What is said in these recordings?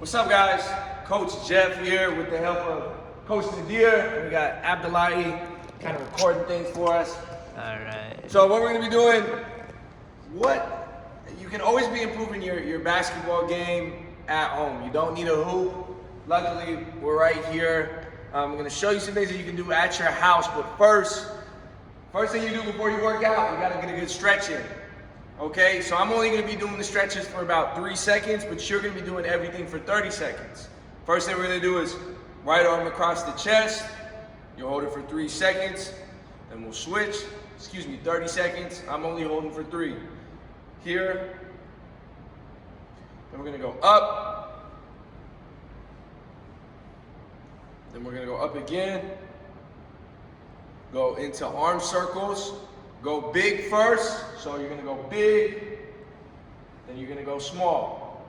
What's up, guys? Coach Jeff here with the help of Coach Nadir. And we got Abdullahi kind of recording things for us. All right. So what we're going to be doing, you can always be improving your basketball game at home. You don't need a hoop. Luckily, we're right here. I'm going to show you some things that you can do at your house. But first thing you do before you work out, you got to get a good stretch in. Okay, so I'm only going to be doing the stretches for about 3 seconds, but you're going to be doing everything for 30 seconds. First thing we're going to do is right arm across the chest. You'll hold it for 3 seconds, then we'll switch. 30 seconds. I'm only holding for 3. Here. Then we're going to go up. Then we're going to go up again. Go into arm circles. Go big first, so you're gonna go big, then you're gonna go small,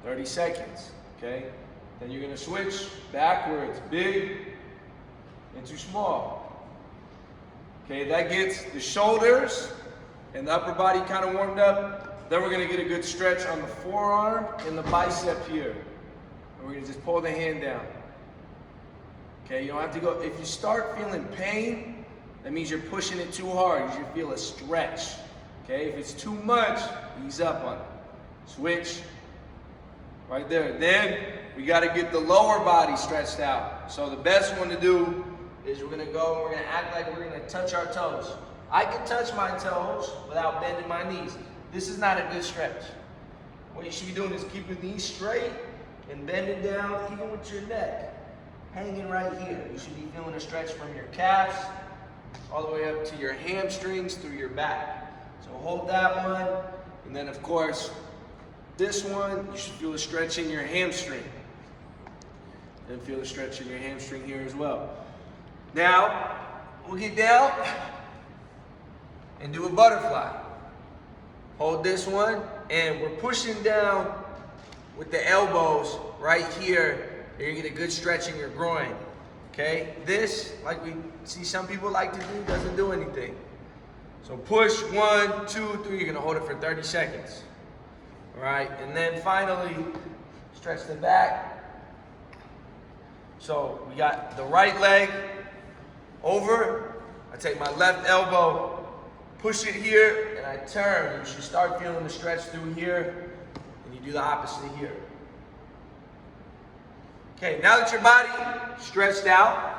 30 seconds, okay? Then you're gonna switch backwards, big into small. Okay, that gets the shoulders and the upper body kind of warmed up. Then we're gonna get a good stretch on the forearm and the bicep here. And we're gonna just pull the hand down. Okay, you don't have to go, if you start feeling pain, that means you're pushing it too hard. You should feel a stretch. Okay, if it's too much, ease up on it. Switch. Right there. Then we got to get the lower body stretched out. So the best one to do is we're going to go and we're going to act like we're going to touch our toes. I can touch my toes without bending my knees. This is not a good stretch. What you should be doing is keep your knees straight and bending down, even with your neck hanging right here. You should be feeling a stretch from your calves all the way up to your hamstrings through your back. So hold that one, and then of course, this one, you should feel a stretch in your hamstring. And feel a stretch in your hamstring here as well. Now, we'll get down and do a butterfly. Hold this one, and we're pushing down with the elbows right here, and you get a good stretch in your groin. Okay, this, like we see some people like to do, doesn't do anything. So push 1, 2, 3, you're gonna hold it for 30 seconds. All right, and then finally, stretch the back. So we got the right leg over, I take my left elbow, push it here, and I turn. You should start feeling the stretch through here, and you do the opposite here. Okay, now that your body stretched out,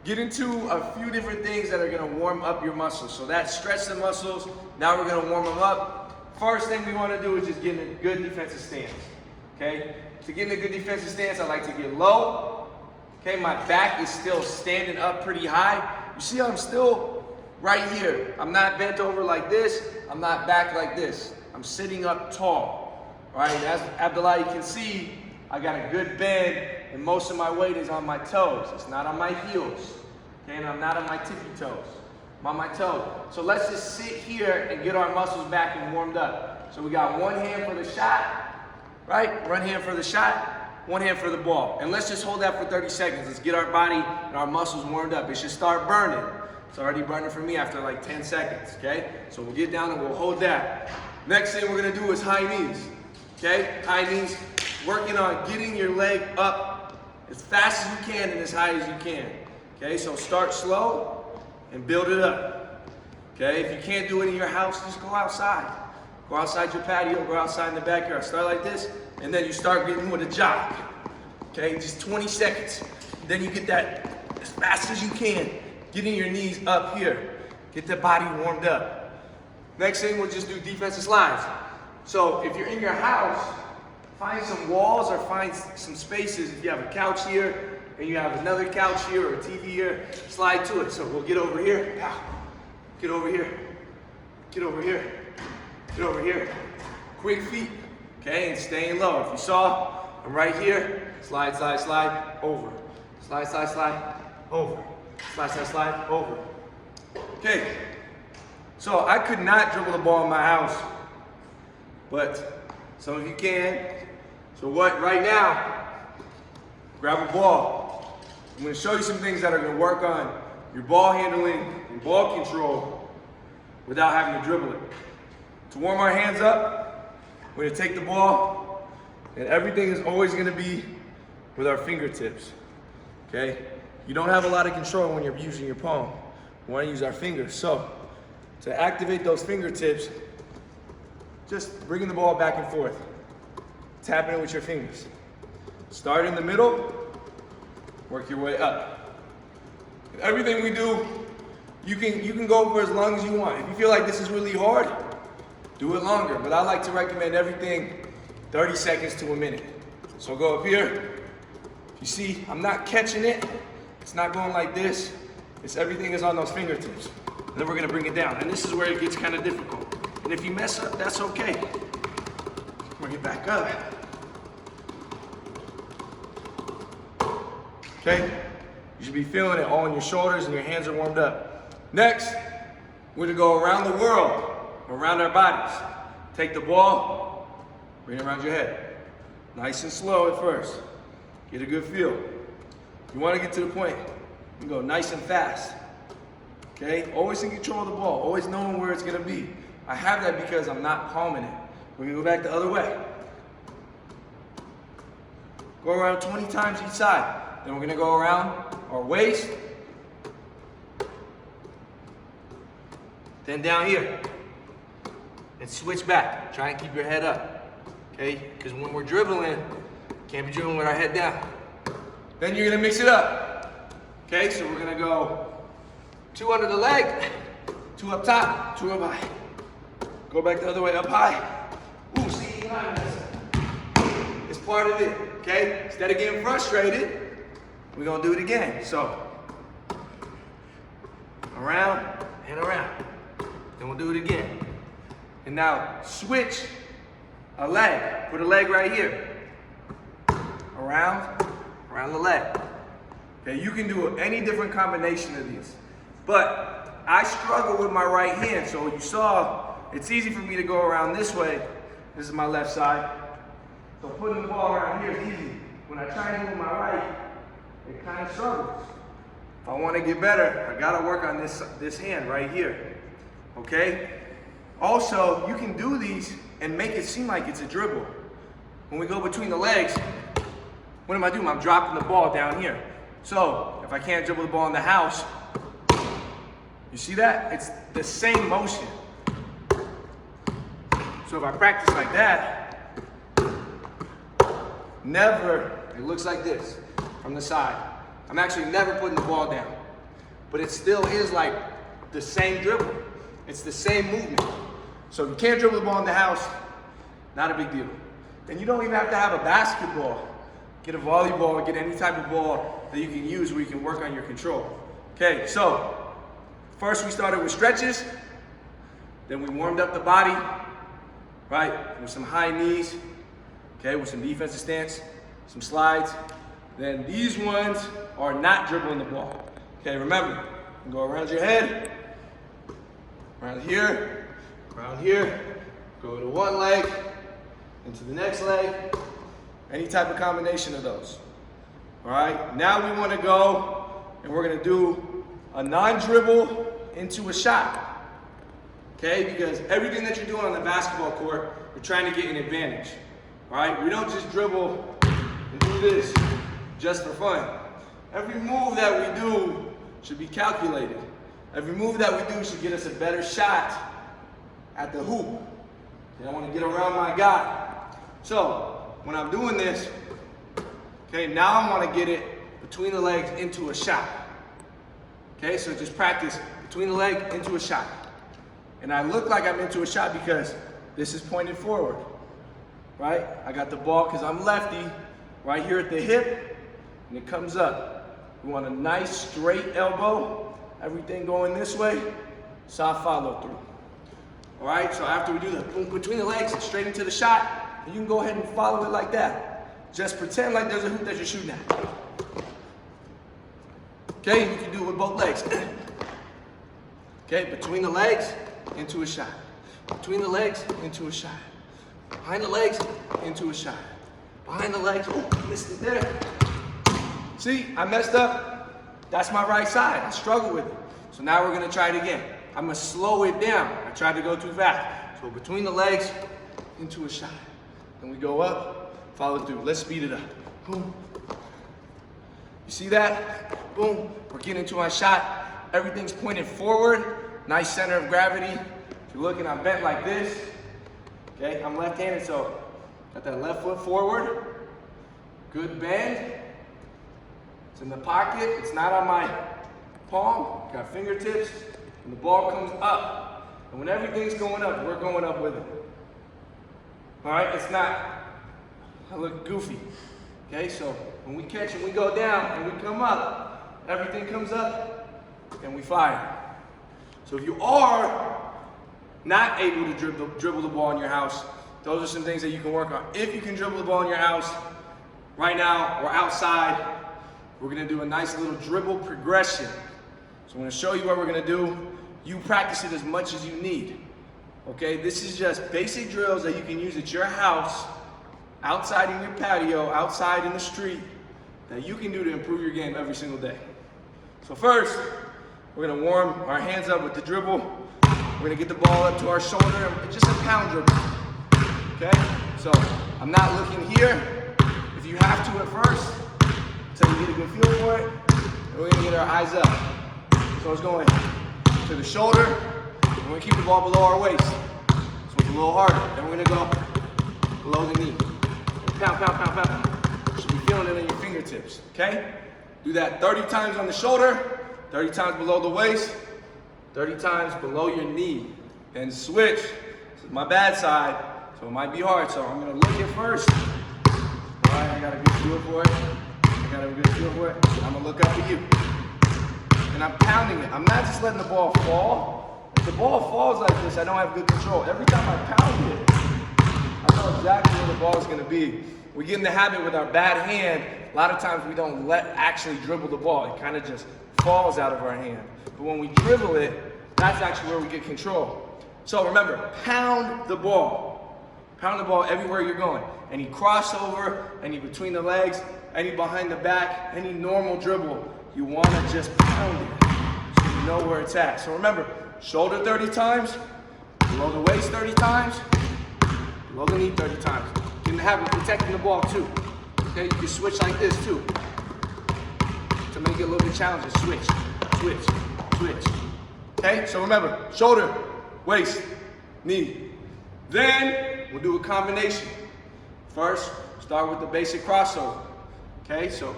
get into a few different things that are gonna warm up your muscles. So that stretch the muscles, now we're gonna warm them up. First thing we wanna do is just get in a good defensive stance, okay? To get in a good defensive stance, I like to get low. Okay, my back is still standing up pretty high. You see I'm still right here. I'm not bent over like this, I'm not back like this. I'm sitting up tall, all right? As Abdullahi can see, I got a good bend, and most of my weight is on my toes. It's not on my heels, okay? And I'm not on my tippy toes. I'm on my toes. So let's just sit here and get our muscles back and warmed up. So we got one hand for the shot, right? One hand for the shot, one hand for the ball. And let's just hold that for 30 seconds. Let's get our body and our muscles warmed up. It should start burning. It's already burning for me after like 10 seconds, okay? So we'll get down and we'll hold that. Next thing we're gonna do is high knees, okay? High knees, working on getting your leg up as fast as you can and as high as you can. Okay, so start slow and build it up. Okay, if you can't do it in your house, just go outside. Go outside your patio, go outside in the backyard. Start like this, and then you start getting with a jog. Okay, just 20 seconds. Then you get that as fast as you can, getting your knees up here. Get the body warmed up. Next thing, we'll just do defensive slides. So if you're in your house, find some walls or find some spaces. If you have a couch here and you have another couch here or a TV here, slide to it. So we'll get over here, get over here, get over here, get over here. Quick feet, okay, and staying low. If you saw, I'm right here, slide, slide, slide, over. Slide, slide, slide, over. Slide, slide, slide, over. Okay, so I could not dribble the ball in my house, but some of you can. So right now, grab a ball. I'm gonna show you some things that are gonna work on your ball handling and ball control without having to dribble it. To warm our hands up, we're gonna take the ball, And everything is always gonna be with our fingertips, okay? You don't have a lot of control when you're using your palm. We wanna use our fingers. So, to activate those fingertips, just bringing the ball back and forth. Tapping it with your fingers. Start in the middle, work your way up. And everything we do, you can go for as long as you want. If you feel like this is really hard, do it longer. But I like to recommend everything 30 seconds to a minute. So go up here. If you see, I'm not catching it. It's not going like this. It's everything is on those fingertips. And then we're gonna bring it down. And this is where it gets kind of difficult. And if you mess up, that's okay. Bring it back up. Okay? You should be feeling it all in your shoulders and your hands are warmed up. Next, we're gonna go around the world, around our bodies. Take the ball, bring it around your head. Nice and slow at first. Get a good feel. You wanna get to the point, you can go nice and fast. Okay? Always in control of the ball, always knowing where it's gonna be. I have that because I'm not palming it. We're gonna go back the other way. Go around 20 times each side. Then we're gonna go around our waist. Then down here. And switch back. Try and keep your head up. Okay? Because when we're dribbling, can't be dribbling with our head down. Then you're gonna mix it up. Okay, so we're gonna go 2 under the leg, 2 up top, 2 up high. Go back the other way, up high. Ooh, see, it's part of it, okay? Instead of getting frustrated, we're gonna do it again. So, around and around. Then we'll do it again. And now, switch a leg. Put a leg right here. Around the leg. Okay, you can do any different combination of these. But I struggle with my right hand, so you saw it's easy for me to go around this way. This is my left side. So putting the ball around here is easy. When I try and do it with my right, it kind of struggles. If I want to get better, I gotta work on this hand right here. Okay? Also, you can do these and make it seem like it's a dribble. When we go between the legs, what am I doing? I'm dropping the ball down here. So, if I can't dribble the ball in the house, you see that? It's the same motion. So if I practice like that, it looks like this from the side. I'm actually never putting the ball down, but it still is like the same dribble. It's the same movement. So if you can't dribble the ball in the house, not a big deal. And you don't even have to have a basketball. Get a volleyball, get any type of ball that you can use where you can work on your control. Okay, so first we started with stretches, then we warmed up the body, right, with some high knees, okay, with some defensive stance, some slides. Then these ones are not dribbling the ball. Okay, remember, you can go around your head, around here, go to one leg, into the next leg, any type of combination of those. All right, now we want to go and we're going to do a non-dribble into a shot. Okay, because everything that you're doing on the basketball court, you're trying to get an advantage. All right, we don't just dribble and do this just for fun. Every move that we do should be calculated. Every move that we do should get us a better shot at the hoop. And I want to get around my guy. So, when I'm doing this, okay, now I want to get it between the legs into a shot. Okay, so just practice between the leg into a shot. And I look like I'm into a shot because this is pointed forward, right? I got the ball because I'm lefty right here at the hip, and it comes up. We want a nice straight elbow, everything going this way, soft follow through. All right, so after we do the boom between the legs, straight into the shot, you can go ahead and follow it like that. Just pretend like there's a hoop that you're shooting at. Okay, you can do it with both legs. Okay, between the legs, into a shot. Between the legs, into a shot. Behind the legs, into a shot. Behind the legs, oh, missed it there. See, I messed up. That's my right side. I struggle with it. So now we're gonna try it again. I'm gonna slow it down. I tried to go too fast. So between the legs, into a shot. Then we go up, follow through. Let's speed it up. Boom. You see that? Boom. We're getting into my shot. Everything's pointed forward. Nice center of gravity. If you're looking, I'm bent like this. Okay, I'm left-handed, so got that left foot forward. Good bend. It's in the pocket. It's not on my palm. Got fingertips. And the ball comes up. And when everything's going up, we're going up with it. All right, it's not, I look goofy. Okay, so when we catch and we go down and we come up, everything comes up and we fire. So if you are not able to dribble the ball in your house, those are some things that you can work on. If you can dribble the ball in your house, right now or outside, we're gonna do a nice little dribble progression. So I'm gonna show you what we're gonna do. You practice it as much as you need. Okay, this is just basic drills that you can use at your house, outside in your patio, outside in the street, that you can do to improve your game every single day. So first, we're gonna warm our hands up with the dribble. We're gonna get the ball up to our shoulder, and just a pound dribble. Okay, so I'm not looking here. If you have to at first, until you get a good feel for it, and we're gonna get our eyes up. So it's going to the shoulder, and we're gonna keep the ball below our waist. So it's a little harder. Then we're gonna go below the knee. Pound, pound, pound, pound. You should be feeling it in your fingertips, okay? Do that 30 times on the shoulder, 30 times below the waist, 30 times below your knee. Then switch. This is my bad side, so it might be hard. So I'm gonna look it first. All right, I got a good feel for it. I'm gonna look up at you. And I'm pounding it. I'm not just letting the ball fall. If the ball falls like this, I don't have good control. Every time I pound it, I know exactly where the ball is gonna be. We get in the habit with our bad hand. A lot of times we don't actually dribble the ball. It kind of just falls out of our hand. But when we dribble it, that's actually where we get control. So remember, pound the ball. Pound the ball everywhere you're going. Any crossover, any between the legs, any behind the back, any normal dribble, you want to just pound it so you know where it's at. So remember, shoulder 30 times, below the waist 30 times, below the knee 30 times. Get in the habit of protecting the ball too. Okay, you can switch like this too. To make it a little bit challenging, switch, switch, switch. Okay, so remember, shoulder, waist, knee. Then we'll do a combination. First, start with the basic crossover. Okay, so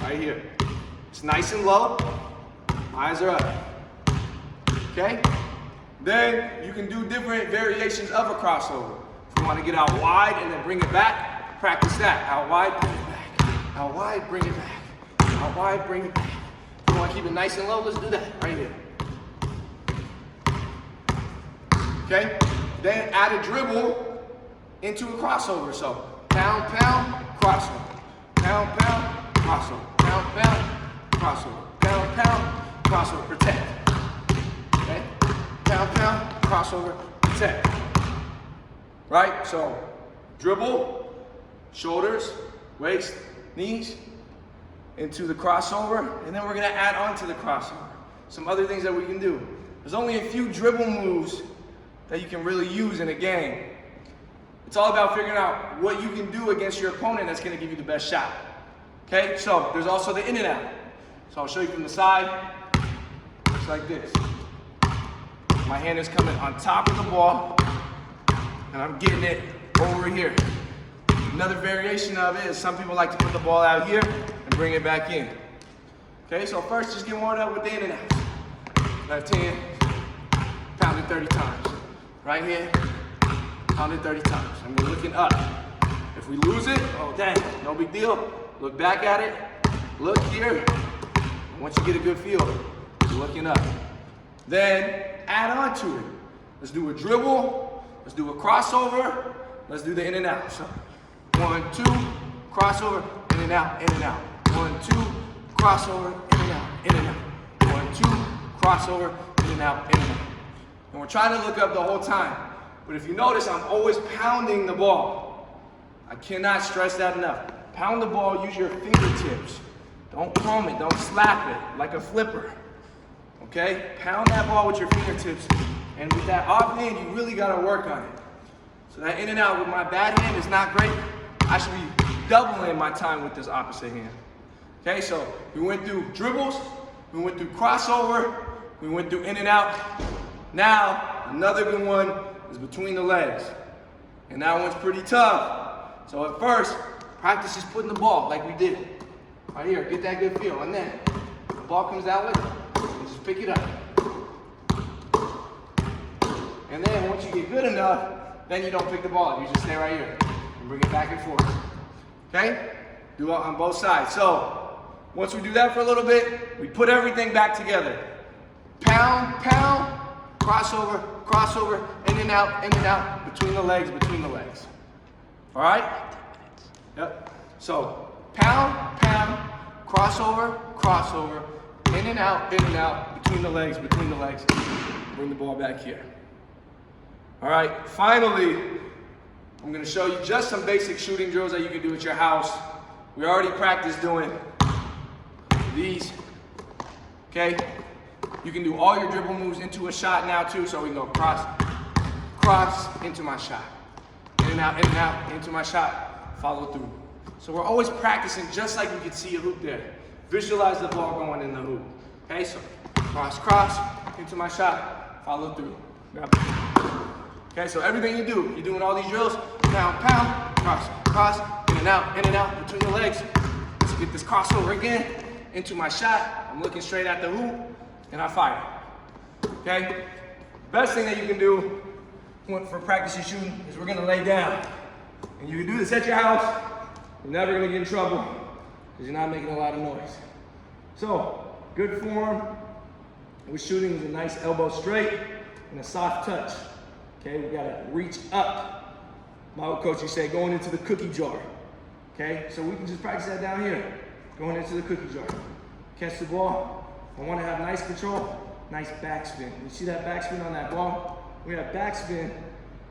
right here. It's nice and low. Eyes are up. Okay? Then you can do different variations of a crossover. If you want to get out wide and then bring it back, practice that. Out wide, bring it back. Out wide, bring it back. Out wide, bring it back. If you want to keep it nice and low, let's do that right here. Okay? Then add a dribble into a crossover. So pound, pound, crossover. Pound, pound, crossover. Pound, pound, crossover. Pound, pound, crossover. Protect. Okay? Pound, pound, crossover, protect. Right? So dribble, shoulders, waist, knees, into the crossover, and then we're gonna add on to the crossover some other things that we can do. There's only a few dribble moves that you can really use in a game. It's all about figuring out what you can do against your opponent that's gonna give you the best shot. Okay, so there's also the in and out. So I'll show you from the side, just like this. My hand is coming on top of the ball, and I'm getting it over here. Another variation of it is some people like to put the ball out here and bring it back in. Okay, so first just get warmed up with the in and out. Left hand, pound it 30 times. Right hand, pound it 30 times. And we're looking up. If we lose it, oh dang, no big deal. Look back at it, look here. Once you get a good feel, you're looking up. Then add on to it. Let's do a dribble, let's do a crossover, let's do the in and out. So 1, 2, crossover, in and out, in and out. 1, 2, crossover, in and out, in and out. 1, 2, crossover, in and out, in and out. And we're trying to look up the whole time. But if you notice, I'm always pounding the ball. I cannot stress that enough. Pound the ball, use your fingertips. Don't palm it, don't slap it like a flipper. Okay? Pound that ball with your fingertips And with that off hand, you really gotta work on it. So that in and out with my bad hand is not great. I should be doubling my time with this opposite hand. Okay, so we went through dribbles, we went through crossover, we went through in and out. Now, another good one is between the legs. And that one's pretty tough. So at first, practice just putting the ball like we did. Right here, get that good feel. And then, the ball comes that way, and just pick it up. And then once you get good enough, then you don't pick the ball up. You just stay right here and bring it back and forth. Okay? Do it on both sides. So, once we do that for a little bit, we put everything back together. Pound, pound, crossover, crossover, in and out, between the legs, between the legs. All right? Yep. So, pound, pound, crossover, crossover, in and out, between the legs, between the legs. Bring the ball back here. All right, finally, I'm gonna show you just some basic shooting drills that you can do at your house. We already practiced doing these, okay? You can do all your dribble moves into a shot now too, so we can go cross, cross, into my shot. In and out, into my shot, follow through. So we're always practicing just like you can see a hoop there. Visualize the ball going in the hoop. Okay, so cross, cross, into my shot, follow through. Okay, so everything you do, you're doing all these drills, pound, pound, cross, cross, in and out, between the legs. Let's get this crossover again, into my shot. I'm looking straight at the hoop, and I fire. Okay? Best thing that you can do for practice your shooting is we're gonna lay down. And you can do this at your house. You're never gonna get in trouble because you're not making a lot of noise. So, good form with shooting is a nice elbow straight and a soft touch. Okay, we gotta reach up. My old coach used to say going into the cookie jar. Okay, so we can just practice that down here. Going into the cookie jar. Catch the ball. I wanna have nice control, nice backspin. You see that backspin on that ball? We have backspin,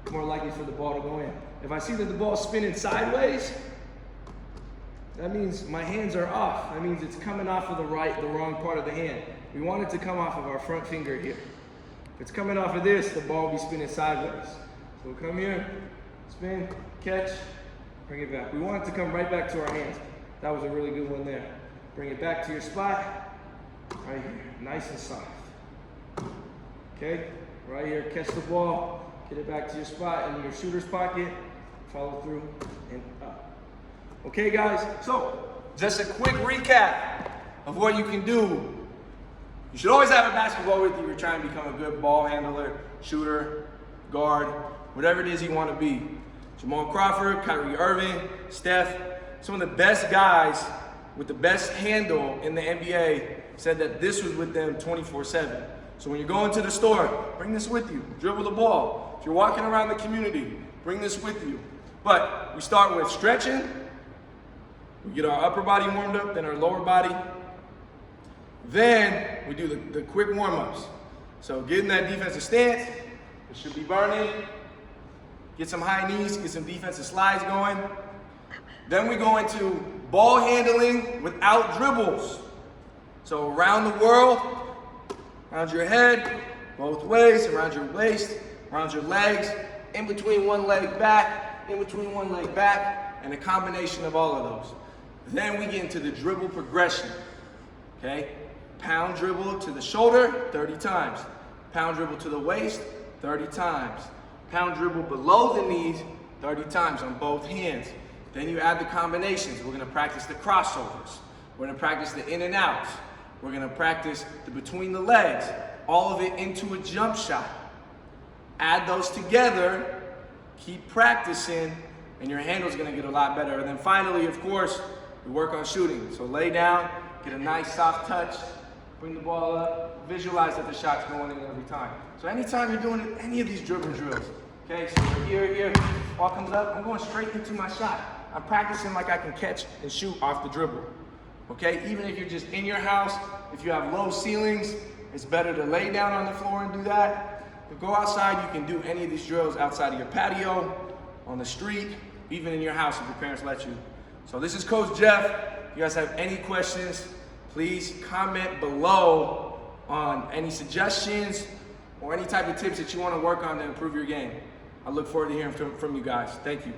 more likely for the ball to go in. If I see that the ball's spinning sideways, that means my hands are off. That means it's coming off of the wrong part of the hand. We want it to come off of our front finger here. If it's coming off of this, the ball will be spinning sideways. So we'll come here, spin, catch, bring it back. We want it to come right back to our hands. That was a really good one there. Bring it back to your spot, right here, nice and soft. Okay, right here, catch the ball, get it back to your spot in your shooter's pocket, follow through, and up. Okay guys, so just a quick recap of what you can do. You should always have a basketball with you if you're trying to become a good ball handler, shooter, guard, whatever it is you want to be. Jamal Crawford, Kyrie Irving, Steph, some of the best guys with the best handle in the NBA said that this was with them 24/7. So when you're going to the store, bring this with you. Dribble the ball. If you're walking around the community, bring this with you. But we start with stretching. We get our upper body warmed up, then our lower body. Then we do the quick warm-ups. So get in that defensive stance. It should be burning. Get some high knees, get some defensive slides going. Then we go into ball handling without dribbles. So around the world, around your head, both ways, around your waist, around your legs, in between one leg back, in between one leg back, and a combination of all of those. Then we get into the dribble progression, okay? Pound dribble to the shoulder, 30 times. Pound dribble to the waist, 30 times. Pound dribble below the knees, 30 times on both hands. Then you add the combinations. We're gonna practice the crossovers. We're gonna practice the in and outs. We're gonna practice the between the legs, all of it into a jump shot. Add those together, keep practicing, and your handle's gonna get a lot better. And then finally, of course, we work on shooting. So lay down, get a nice soft touch, bring the ball up, visualize that the shot's going in every time. So anytime you're doing any of these dribble drills, okay, so here, ball comes up, I'm going straight into my shot. I'm practicing like I can catch and shoot off the dribble. Okay, even if you're just in your house, if you have low ceilings, it's better to lay down on the floor and do that. But go outside, you can do any of these drills outside of your patio, on the street, even in your house if your parents let you. So this is Coach Jeff. If you guys have any questions, please comment below on any suggestions or any type of tips that you want to work on to improve your game. I look forward to hearing from you guys. Thank you.